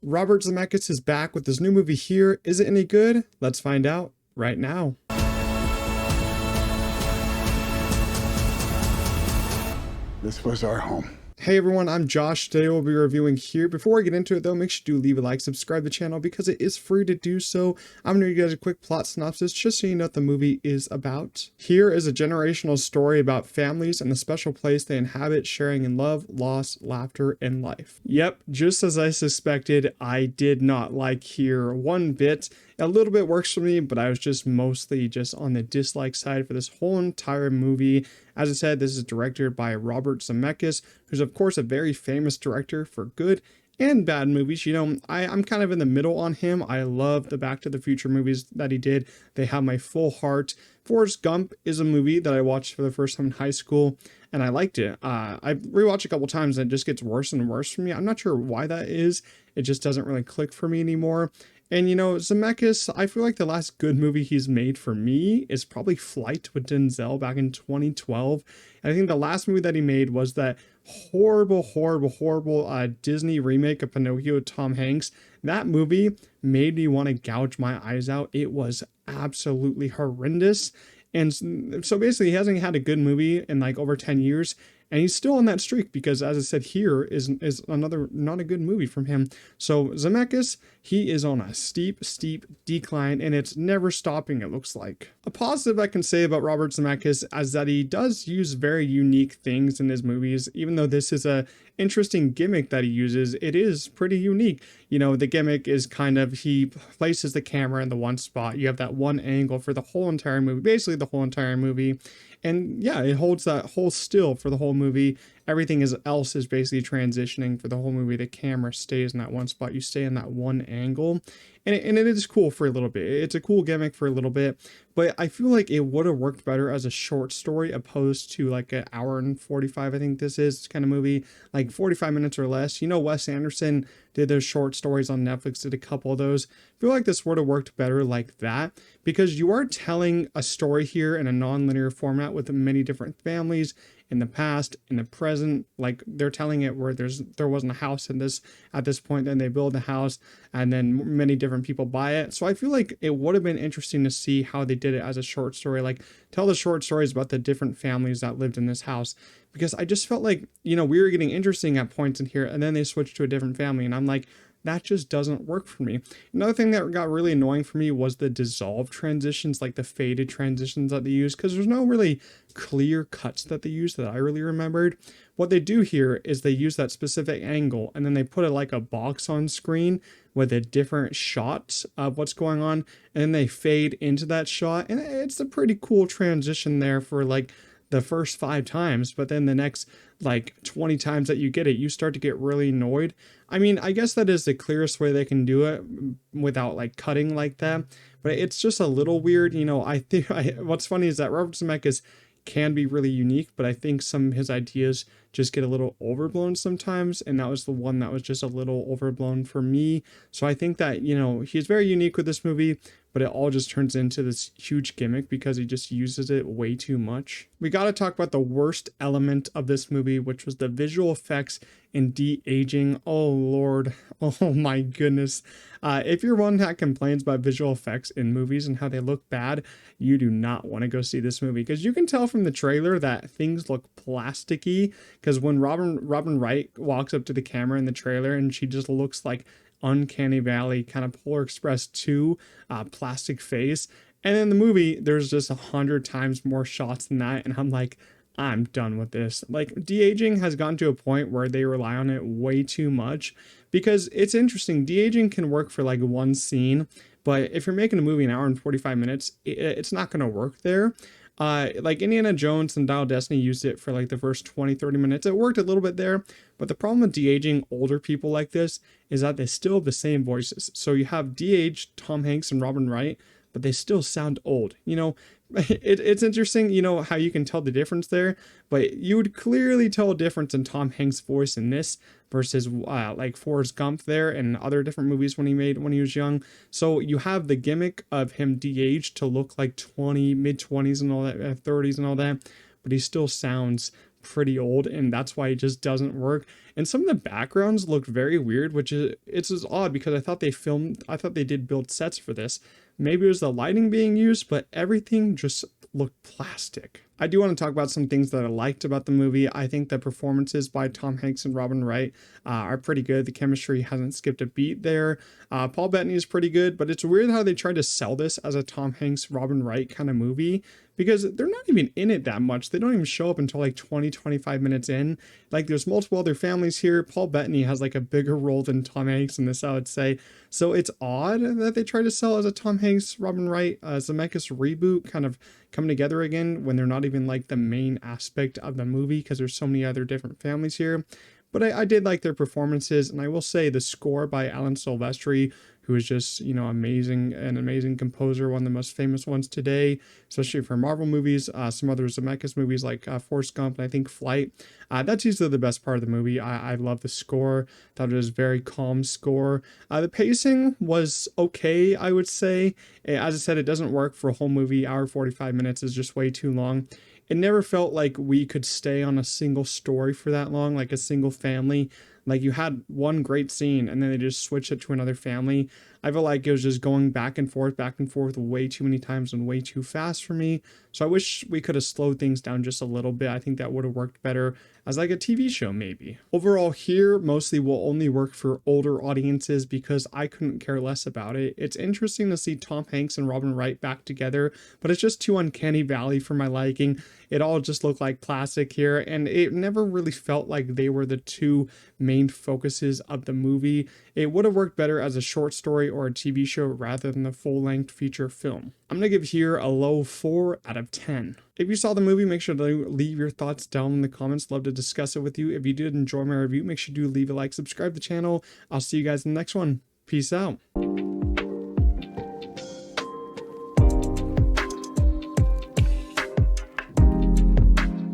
Robert Zemeckis is back with his new movie Here. Is it any good? Let's find out right now. This was our home. Hey everyone, I'm Josh. Today we'll be reviewing Here. Before I get into it though, make sure you do leave a like, subscribe to the channel because it is free to do so. I'm going to give you guys a quick plot synopsis just so you know what the movie is about. Here is a generational story about families and the special place they inhabit, sharing in love, loss, laughter, and life. Yep, just as I suspected, I did not like Here one bit. A little bit works for me, but I was just mostly just on the dislike side for this whole entire movie. As I said, this is directed by Robert Zemeckis, who's of course a very famous director for good and bad movies. You know, I'm kind of in the middle on him. I love the Back to the Future movies that he did. They have my full heart. Forrest Gump is a movie that I watched for the first time in high school, and I liked it. I've rewatched a couple times and it just gets worse and worse for me. I'm not sure why that is. It just doesn't really click for me anymore. And you know, Zemeckis, I feel like the last good movie he's made for me is probably Flight with Denzel back in 2012. And I think the last movie that he made was that horrible Disney remake of Pinocchio with Tom Hanks. That movie made me want to gouge my eyes out. It was absolutely horrendous. And so basically he hasn't had a good movie in like over 10 years. And he's still on that streak because, as I said, Here is another not a good movie from him. So Zemeckis, he is on a steep decline, and it's never stopping, it looks like. A positive I can say about Robert Zemeckis is that he does use very unique things in his movies. Even though this is a interesting gimmick that he uses, it is pretty unique. You know, the gimmick is kind of he places the camera in the one spot. You have that one angle for the whole entire movie, basically the whole entire movie. And yeah, it holds that whole still for the whole movie. Everything else is basically transitioning for the whole movie. The camera stays in that one spot. You stay in that one angle. And it is cool for a little bit. It's a cool gimmick for a little bit. But I feel like it would have worked better as a short story opposed to like an hour and 45, I think this is kind of movie. Like 45 minutes or less. You know, Wes Anderson did those short stories on Netflix, did a couple of those. I feel like this would have worked better like that because you are telling a story here in a non-linear format with many different families in the past, in the present. Like they're telling it where there wasn't a house in this at this point, then they build a house and then many different people buy it. So I feel like it would have been interesting to see how they did it as a short story, like tell the short stories about the different families that lived in this house, because I just felt like, you know, we were getting interesting at points in here and then they switched to a different family and I'm like, that just doesn't work for me. Another thing that got really annoying for me was the dissolve transitions, like the faded transitions that they use, because there's no really clear cuts that they use that I really remembered. What they do here is they use that specific angle and then they put it like a box on screen with a different shot of what's going on, and then they fade into that shot, and it's a pretty cool transition there for like the first 5 times, but then the next like 20 times that you get it, you start to get really annoyed. I mean, I guess that is the clearest way they can do it without like cutting like that, but it's just a little weird. You know, I think what's funny is that Robert Zemeckis can be really unique, but I think some of his ideas just get a little overblown sometimes, and that was the one that was just a little overblown for me. So I think that, you know, he's very unique with this movie, but it all just turns into this huge gimmick because he just uses it way too much. We got to talk about the worst element of this movie, which was the visual effects and de-aging. Oh Lord, oh my goodness. If you're one that complains about visual effects in movies and how they look bad, you do not want to go see this movie, because you can tell from the trailer that things look plasticky, because when Robin Wright walks up to the camera in the trailer and she just looks like Uncanny Valley, kind of Polar Express 2 plastic face. And in the movie, there's just 100 times more shots than that. And I'm like, I'm done with this. Like, de-aging has gotten to a point where they rely on it way too much, because it's interesting. De-aging can work for like one scene, but if you're making a movie an hour and 45 minutes, it's not going to work there. Like Indiana Jones and Dial of Destiny used it for like the first 20-30 minutes. It worked a little bit there, but the problem with de-aging older people like this is that they still have the same voices. So you have de-aged Tom Hanks and Robin Wright, but they still sound old. You know, it's interesting, you know, how you can tell the difference there, but you would clearly tell a difference in Tom Hanks' voice in this versus like Forrest Gump there and other different movies when he was young. So you have the gimmick of him de-aged to look like mid 20s and all that, 30s and all that, but he still sounds pretty old, and that's why it just doesn't work. And some of the backgrounds look very weird, which is it's just odd because I thought they did build sets for this. Maybe it was the lighting being used, but everything just looked plastic. I do want to talk about some things that I liked about the movie. I think the performances by Tom Hanks and Robin Wright are pretty good. The chemistry hasn't skipped a beat there. Paul Bettany is pretty good, but it's weird how they tried to sell this as a Tom Hanks, Robin Wright kind of movie because they're not even in it that much. They don't even show up until like 20-25 minutes in. Like there's multiple other families here. Paul Bettany has like a bigger role than Tom Hanks in this, I would say. So it's odd that they try to sell as a Tom Hanks, Robin Wright, Zemeckis reboot kind of come together again when they're not even like the main aspect of the movie because there's so many other different families here. But I did like their performances, and I will say the score by Alan Silvestri, who is just, amazing, an amazing composer, one of the most famous ones today, especially for Marvel movies, some other Zemeckis movies like Forrest Gump and I think Flight. That's usually the best part of the movie. I love the score. Thought it was a very calm score. The pacing was okay, I would say. As I said, it doesn't work for a whole movie. Hour 45 minutes is just way too long. It never felt like we could stay on a single story for that long, like a single family. Like you had one great scene and then they just switched it to another family. I felt like it was just going back and forth way too many times and way too fast for me. So I wish we could have slowed things down just a little bit. I think that would have worked better as like a TV show maybe. Overall here mostly will only work for older audiences because I couldn't care less about it. It's interesting to see Tom Hanks and Robin Wright back together, but it's just too uncanny valley for my liking. It all just looked like plastic here, and it never really felt like they were the two main focuses of the movie. It would have worked better as a short story or a TV show rather than the full-length feature film. I'm going to give here a low 4 out of 10. If you saw the movie, make sure to leave your thoughts down in the comments. Love to discuss it with you. If you did enjoy my review, make sure to leave a like, subscribe to the channel. I'll see you guys in the next one. Peace out.